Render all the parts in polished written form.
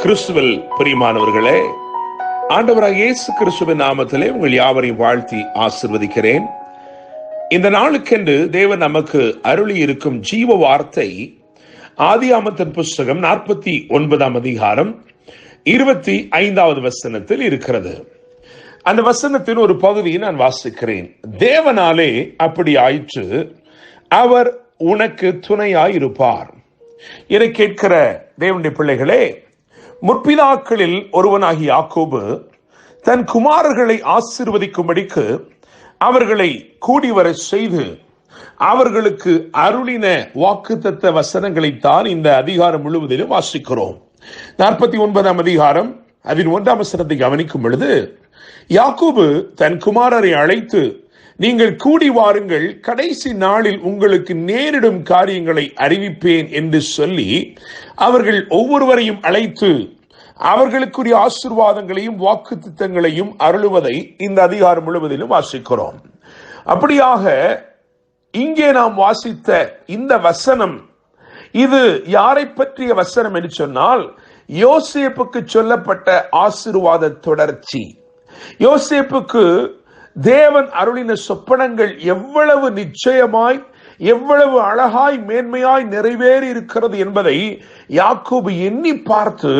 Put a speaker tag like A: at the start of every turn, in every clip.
A: கிறிஸ்துவில் பிரியமானவர்களே, ஆண்டவராக இயேசு கிறிஸ்துவின் நாமத்திலே உங்கள் யாவரையும் வாழ்த்தி ஆசீர்வதிக்கிறேன். இந்த நாளுக்கென்று தேவன் நமக்கு அருளி இருக்கும் ஜீவ வார்த்தை ஆதியாகமத்தின் புஸ்தகம் 49ஆம் அதிகாரம் 25வது வசனத்தில் இருக்கிறது. அந்த வசனத்தின் ஒரு பகுதியை நான் வாசிக்கிறேன். தேவனாலே அப்படி ஆயிற்று, அவர் உனக்கு துணையாயிருப்பார். இதை கேட்கிற தேவனுடைய பிள்ளைகளே, முற்பிதாக்களில் ஒருவனாகிய யாக்கோபு தன் குமாரர்களை ஆசீர்வதிக்கும்படிக்கு அவர்களை கூடிவர செய்து அவர்களுக்கு அருளின வாக்குத்தத்த வசனங்களைத்தான் இந்த அதிகாரம் முழுவதிலும் வாசிக்கிறோம். 49ஆம் அதிகாரம் அதன் 1ஆம் வசனத்தை கவனிக்கும் பொழுது, யாக்கோபு தன் குமாரரை அழைத்து, நீங்கள் கூடி வாருங்கள், கடைசி நாளில் உங்களுக்கு நேரிடும் காரியங்களை அறிவிப்பேன் என்று சொல்லி அவர்கள் ஒவ்வொருவரையும் அழைத்து அவர்களுக்குரிய ஆசீர்வாதங்களையும் வாக்குத்தத்தங்களையும் அருளுவதை இந்த அதிகாரம் முழுவதிலும் வாசிக்கிறோம். அப்படியாக இங்கே நாம் வாசித்த இந்த வசனம், இது யாரை பற்றிய வசனம் என்று சொன்னால், யோசேப்புக்கு சொல்லப்பட்ட ஆசீர்வாத தொடர்ச்சி. யோசேப்புக்கு தேவன் அருளின சொப்பனங்கள் எவ்வளவு நிச்சயமாய், எவ்வளவு அழகாய், மேன்மையாய் நிறைவேறி இருக்கிறது என்பதை யாக்கோபு எண்ணி பார்த்து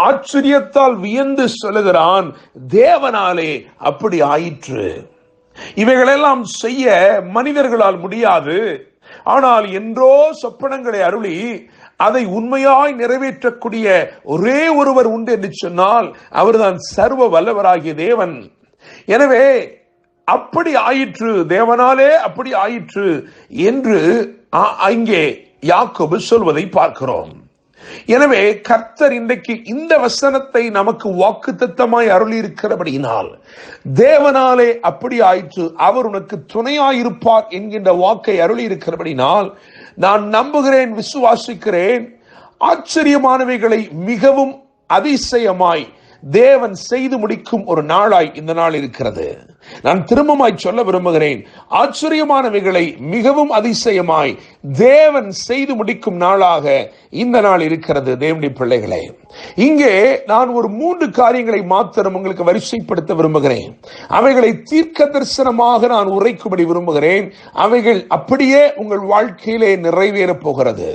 A: ஆச்சரியத்தால் வியந்து சொல்லுகிறான், தேவனாலே அப்படி ஆயிற்று. இவைகளெல்லாம் செய்ய மனிதர்களால் முடியாது. ஆனால் என்றோ சொப்பனங்களை அருளி அதை உண்மையாய் நிறைவேற்றக்கூடிய ஒரே ஒருவர் உண்டு என்று சொன்னால் அவர்தான் சர்வ வல்லவராகிய தேவன். எனவே அப்படி ஆயிற்று, தேவனாலே அப்படி ஆயிற்று என்று அங்கே யாக்கோபு சொல்வதை பார்க்கிறோம். எனவே கர்த்தர் இன்றைக்கு இந்த வசனத்தை நமக்கு வாக்குத்தத்தமாய் அருளி இருக்கிறபடியினால், தேவனாலே அப்படி ஆயிற்று, அவர் உனக்கு துணையாயிருப்பார் என்கின்ற வாக்கை அருளி இருக்கிறபடினால், நான் நம்புகிறேன், விசுவாசிக்கிறேன், ஆச்சரியமானவைகளை மிகவும் அதிசயமாய் தேவன் செய்து முடிக்கும் ஒரு நாளாய் இந்த நாள் இருக்கிறது. நான் திரும்பமாய் சொல்ல விரும்புகிறேன், ஆச்சரியமானவைகளை மிகவும் அதிசயமாய் தேவன் செய்து முடிக்கும் நாளாக இந்த நாள் இருக்கிறது. தேவனுடைய பிள்ளைகளே, இங்கே நான் ஒரு 3 காரியங்களை மாத்திரம் உங்களுக்கு வரிசைப்படுத்த விரும்புகிறேன். அவைகளை தீர்க்க தரிசனமாக நான் உரைக்கும்படி விரும்புகிறேன். அவைகள் அப்படியே உங்கள் வாழ்க்கையிலே நிறைவேறப் போகிறது.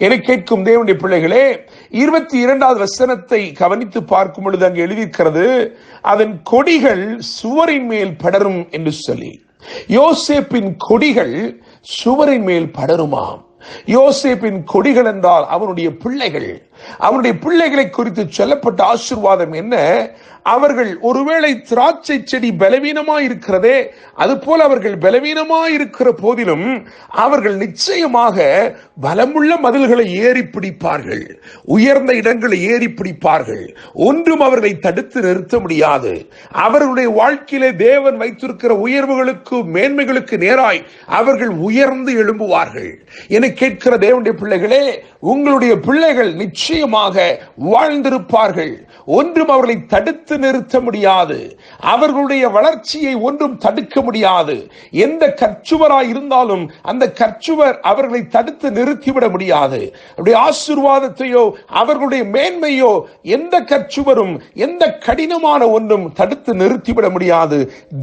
A: என கேட்கும் தேவனுடைய பிள்ளைகளே, 22வது வசனத்தை கவனித்து பார்க்கும் பொழுது அங்கு எழுதியிருக்கிறது, அதன் கொடிகள் சுவரின் மேல் படரும் என்று சொல்லி. யோசேப்பின் கொடிகள் சுவரின் மேல் படருமாம். யோசேப்பின் கொடிகள் என்றால் அவனுடைய பிள்ளைகள். அவனுடைய பிள்ளைகளை குறித்து சொல்லப்பட்ட ஆசீர்வாதம் என்ன? அவர்கள் ஒருவேளை திராட்சை செடி பலவீனமாய் இருக்கிறதே, அதுபோல அவர்கள் பலவீனமாய் இருக்கிற போதிலும் அவர்கள் நிச்சயமாக பலமுள்ள மதில்களை ஏறி பிடிப்பார்கள், உயர்ந்த இடங்களை ஏறி பிடிப்பார்கள். ஒன்றும் அவர்களை தடுத்து நிறுத்த முடியாது. அவர்களுடைய வாழ்க்கையிலே தேவன் வைத்திருக்கிற உயர்வுகளுக்கு, மேன்மைகளுக்கு நேராய் அவர்கள் உயர்ந்து எழும்புவார்கள். என கேட்கிற தேவனுடைய பிள்ளைகளே, உங்களுடைய பிள்ளைகள் நிச்சயமாக வாழ்ந்திருப்பார்கள். ஒன்றும் அவர்களை தடுத்து நிறுத்த முடியாது. அவர்களுடைய வளர்ச்சியை ஒன்றும் தடுக்க முடியாது. எந்த கற்சுவராய் இருந்தாலும் அந்த கற்சுவர் அவர்களை தடுத்து நிறுத்திவிட முடியாது. அவருடைய ஆசீர்வாதத்தையோ அவர்களுடைய மேன்மையோ எந்த கற்சுவரும், எந்த கடினமான ஒன்றும் தடுத்து நிறுத்திவிட முடியாது.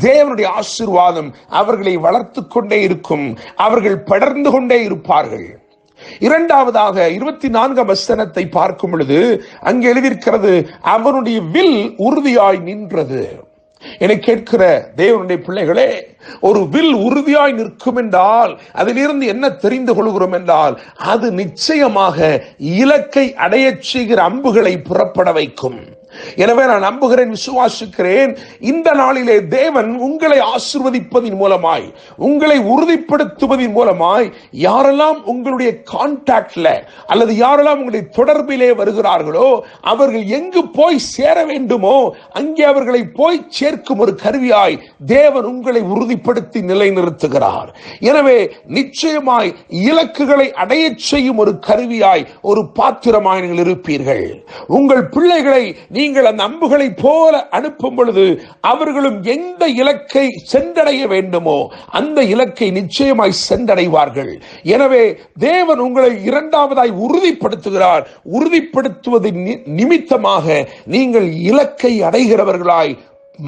A: தேவனுடைய ஆசீர்வாதம் அவர்களை வளர்த்து கொண்டே இருக்கும். அவர்கள் படர்ந்து கொண்டே இருப்பார்கள். இரண்டாவதாக 24ஆம் வசனத்தை பார்க்கும் பொழுது அங்கே எழுதியிருக்கிறது, அவனுடைய வில் உறுதியாய் நின்றது. என கேட்கிற தேவனுடைய பிள்ளைகளே, ஒரு வில் உறுதியாய் நிற்கும் என்றால் அதிலிருந்து என்ன தெரிந்து கொள்கிறோம் என்றால், அது நிச்சயமாக இலக்கை அடைய செய்கிற அம்புகளை புறப்பட வைக்கும். எனவே நான் நம்புகிறேன், விசுவாசிக்கிறேன், இந்த நாளிலே தேவன் உங்களை ஆசீர்வதிப்பதின் மூலமாய், உங்களை உறுதிப்படுத்துவதன் மூலமாய், யாரெல்லாம் உங்களுடைய கான்டாக்ட்ல அல்லது யாரெல்லாம் உங்களுடைய தொடர்பிலே வருகிறார்களோ அவர்கள் எங்கு போய் சேர வேண்டுமோ அங்கே அவர்களை போய் சேர்க்கும் ஒரு கருவியாய் தேவன் உங்களை உறுதிப்படுத்தி நிலைநிறுத்துகிறார். எனவே நிச்சயமாய் இலக்குகளை அடைய செய்யும் ஒரு கருவியாய், ஒரு பாத்திரமாய் நீங்கள் இருப்பீர்கள். உங்கள் பிள்ளைகளை நீங்கள் அந்த அம்புகளை போல அனுப்பும் பொழுது அவர்களும் எந்த இலக்கை சென்றடைய வேண்டுமோ அந்த இலக்கை நிச்சயமாய் சென்றடைவார்கள். எனவே தேவன் உங்களை இரண்டாவதாய் உறுதிப்படுத்துகிறார். உறுதிப்படுத்துவதன் நிமித்தமாக நீங்கள் இலக்கை அடைகிறவர்களாய்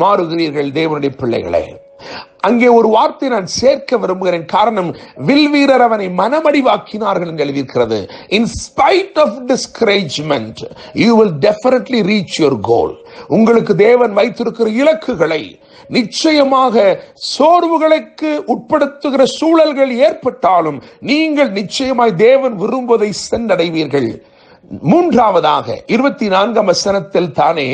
A: மாறுகிறீர்கள். தேவனுடைய பிள்ளைகளே, அங்கே ஒரு வார்த்தை நான் சேர்க்க விரும்புகிறேன். காரணம், வில்வீரர் அவனை மனமடிவாக்கினார்கள் என்று எழுதியிருக்கிறது. In spite of discouragement you will definitely reach your goal. உங்களுக்கு தேவன் வைத்திருக்கிற இலக்குகளை நிச்சயமாக சோர்வுகளுக்கு உட்படுத்துகிற சூழல்கள் ஏற்பட்டாலும் நீங்கள் நிச்சயமாய் தேவன் விரும்புவதை சென்றடைவீர்கள். மூன்றாவதாக 24 வசனத்தில் தானே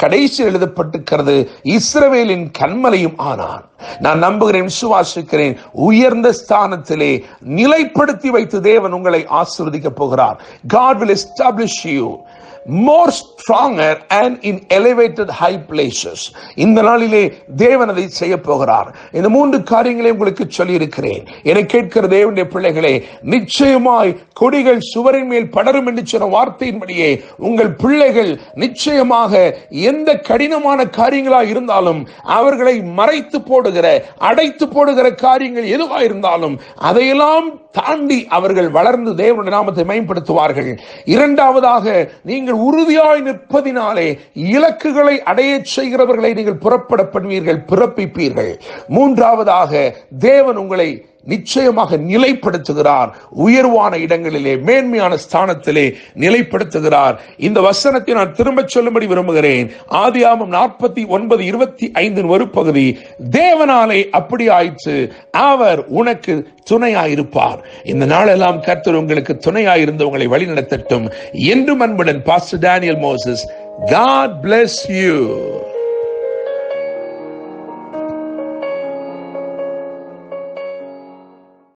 A: கடைசி எழுதப்பட்டிருக்கிறது, இஸ்ரவேலின் கன்மலையும் ஆனான். நான் நம்புகிறேன், விசுவாசிக்கிறேன், உயர்ந்த ஸ்தானத்திலே நிலைப்படுத்தி வைத்து தேவன் உங்களை ஆசீர்வதிக்க போகிறார். God will establish you more stronger and in elevated high places. இந்த நாளிலே தேவன் அதை செய்ய போகிறார். இந்த 3 காரியங்களை உங்களுக்கு சொல்லி இருக்கிறேன். என்னை கேட்கிற தேவனுடைய பிள்ளைகளே, நிச்சயமாய் கொடிகள் சுவரின் மேல் படரும் என்று சொன்ன வார்த்தையின்படியே உங்கள் பிள்ளைகள் நிச்சயமாக எந்த கடினமான காரியங்களா இருந்தாலும், அவர்களை மறைத்து போடுகிற அடைத்து போடுகிற காரியங்கள் எதுவா இருந்தாலும் அதையெல்லாம் தாண்டி அவர்கள் வளர்ந்து தேவனுடைய நாமத்தை மேம்படுத்துவார்கள். இரண்டாவதாக, நீங்கள் உறுதியாய் நிற்பதினாலே இலக்குகளை அடைய செய்கிறவர்களை நீங்கள் புறப்பட பண்ணுவீர்கள், பிறப்பிப்பீர்கள். மூன்றாவதாக, தேவன் உங்களை நிச்சயமாக நிலைப்படுத்துகிறார். உயர்வான இடங்களிலே, மேன்மையான ஸ்தானத்திலே நிலைப்படுத்துகிறார். இந்த வசனத்தை நான் திரும்ப சொல்லும்படி விரும்புகிறேன். ஆதியாகமம் 49:25 ஒரு பகுதி, தேவனாலே அப்படி ஆயிற்று, அவர் உனக்கு துணையாயிருப்பார். இந்த நாளெல்லாம் கர்த்தர் உங்களுக்கு துணையாயிருந்து உங்களை வழி நடத்தட்டும். என்றும் அன்புடன் pastor Daniel Moses. God bless you.